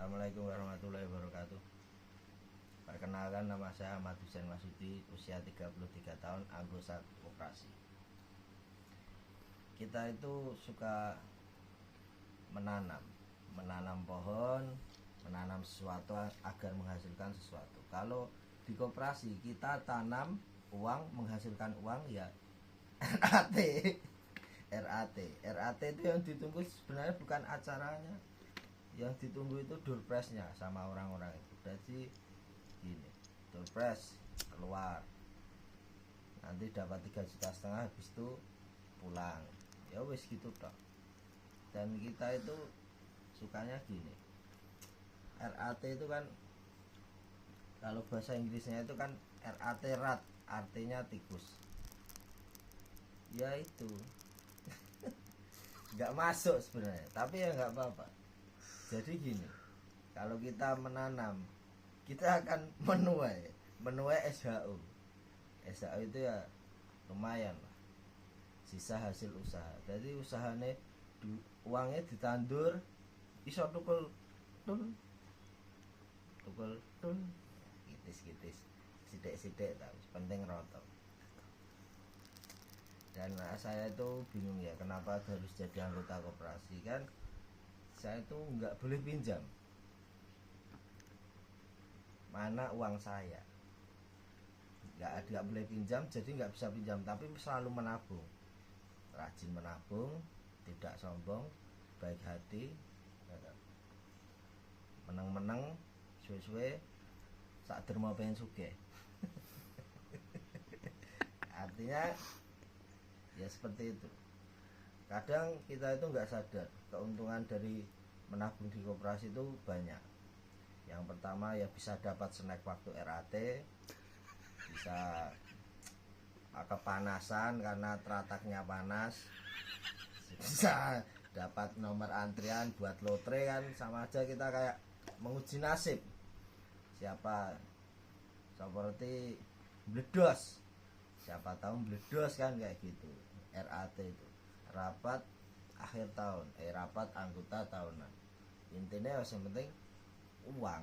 Assalamualaikum warahmatullahi wabarakatuh. Perkenalkan, nama saya Ahmad Hussein Masudi, usia 33 tahun, anggota koperasi. Kita itu suka menanam pohon, menanam sesuatu agar menghasilkan sesuatu. Kalau di koperasi kita tanam uang, menghasilkan uang, ya RAT. RAT itu yang ditunggu sebenarnya bukan acaranya, yang ditunggu itu doorpressnya sama orang-orang itu. Jadi gini, doorpress keluar, nanti dapat 3,5 juta, habis itu pulang, ya wis gitu toh. Dan kita itu sukanya gini, RAT itu kan kalau bahasa Inggrisnya itu kan rat, artinya tikus. Ya itu nggak masuk sebenarnya, tapi ya nggak apa-apa. Jadi gini, kalau kita menanam, kita akan menuai SHU itu ya lumayan lah, sisa hasil usaha. Jadi usahanya uangnya ditandur, iso tukul tun gitis sidik tahu, penting roto. Dan saya itu bingung ya, kenapa harus jadi anggota koperasi. Kan saya itu nggak boleh pinjam, mana uang saya nggak boleh pinjam, jadi nggak bisa pinjam, tapi selalu menabung, rajin menabung, tidak sombong, baik hati, meneng suwe-suwe sak derma pengen sugih. Artinya ya seperti itu. Kadang kita itu nggak sadar keuntungan dari menabung di koperasi itu banyak. Yang pertama ya bisa dapat snack waktu RAT, bisa kepanasan karena terataknya panas, bisa dapat nomor antrian buat lotre. Kan sama aja kita kayak menguji nasib, siapa seperti bledos, siapa tahu bledos kan, kayak gitu. RAT itu rapat akhir tahun, rapat anggota tahunan. Intinya yang penting uang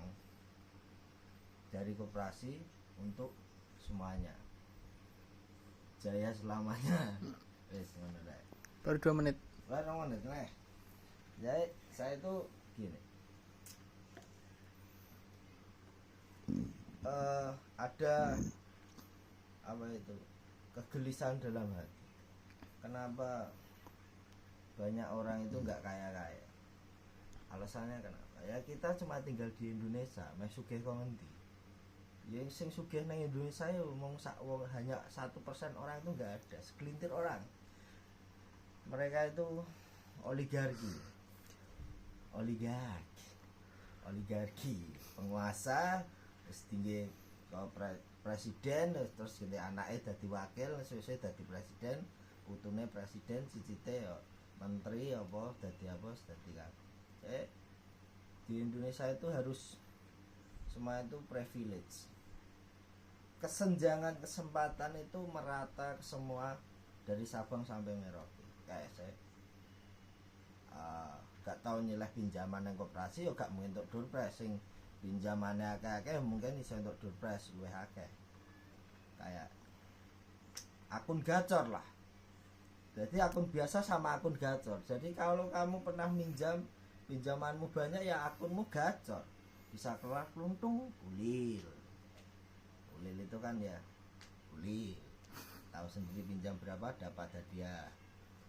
dari koperasi untuk semuanya, jaya selamanya. Wes ngono rek. Baru 2 menit. Baru menit nih. Jadi saya itu gini, ada apa itu, kegelisahan dalam hati. Kenapa banyak orang itu nggak kaya? Alasannya kenapa? Ya kita cuma tinggal di Indonesia, meh sugih kok ngendi? Ya sing sugih nang Indonesia ya hanya 1% orang, itu nggak ada, segelintir orang. Mereka itu oligarki, penguasa, terus tinggi presiden, terus ganti anaknya jadi wakil, sesuai jadi presiden, putune presiden, cicite ya menteri apa jadi kan. Di Indonesia itu harus semua itu privilege, kesenjangan kesempatan itu merata ke semua, dari Sabang sampai Merauke. Kayak saya gak tahu nyileh pinjaman yang koperasi, ya gak mungkin untuk doorpress. Sing pinjamannya akeh mungkin bisa untuk doorpress luwih akeh. Kayak akun gacor lah. Jadi akun biasa sama akun gacor. Jadi kalau kamu pernah pinjamanmu banyak, ya akunmu gacor, bisa keluar peluntung ulil itu kan ya, ulil tahu sendiri, pinjam berapa dapat hadiah,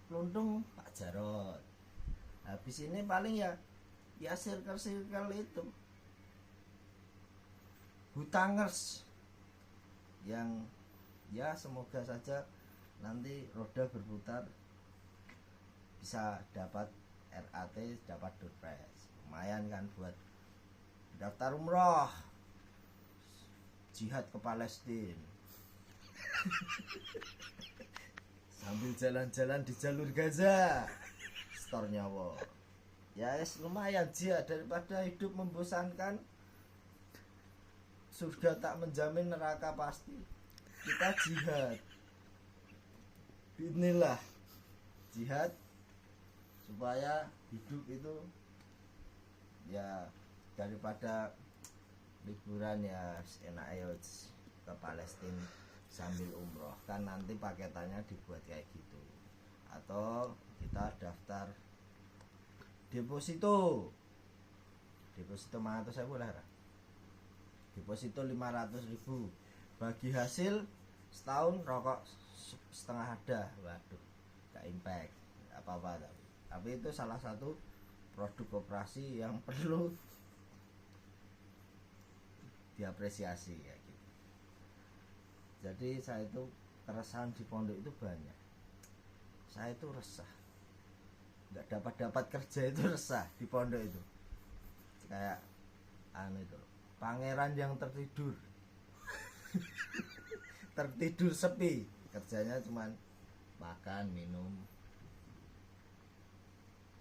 peluntung Pak Jarot. Habis ini paling ya circle itu hutangers yang ya semoga saja nanti roda berputar, bisa dapat RAT, dapat doorpress, lumayan kan buat daftar umroh, jihad ke Palestina. Sambil jalan-jalan di jalur Gaza, store nyawa. Ya lumayan jihad, daripada hidup membosankan, surga tak menjamin, neraka pasti. Kita jihad, inilah jihad supaya hidup itu ya daripada liburan ya enak ayo ke Palestina sambil umroh, kan nanti paketannya dibuat kayak gitu. Atau kita daftar deposito 500.000 lah, deposito 500.000, bagi hasil setahun rokok setengah ada. Waduh, gak impact apa-apa. Tapi itu salah satu produk koperasi yang perlu diapresiasi kayak gitu. Jadi saya itu keresahan di pondok itu banyak. Saya itu resah, nggak dapat kerja itu resah di pondok itu. Kayak itu pangeran yang tertidur tertidur sepi, kerjanya cuman makan minum,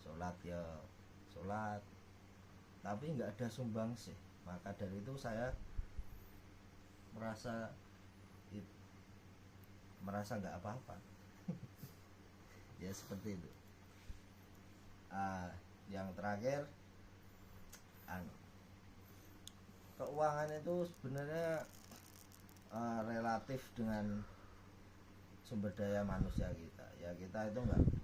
sholat ya sholat, tapi nggak ada sumbangsih. Maka dari itu saya merasa nggak apa-apa. Ya seperti itu. Yang terakhir, keuangan itu sebenarnya relatif dengan sumber daya manusia kita. Ya kita itu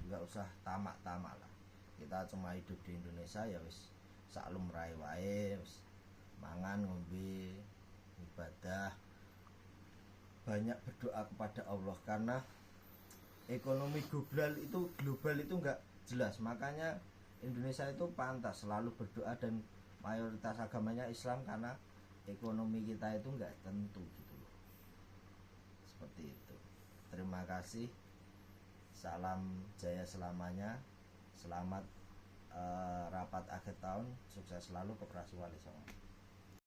nggak usah tamak lah. Kita cuma hidup di Indonesia ya wis saklum rai wae, wis mangan ngombe ibadah, banyak berdoa kepada Allah, karena ekonomi global itu nggak jelas. Makanya Indonesia itu pantas selalu berdoa dan mayoritas agamanya Islam, karena ekonomi kita itu nggak tentu gitu loh. Seperti itu. Terima kasih. Salam jaya selamanya. Selamat rapat akhir tahun, sukses selalu Koperasi Wali Songo.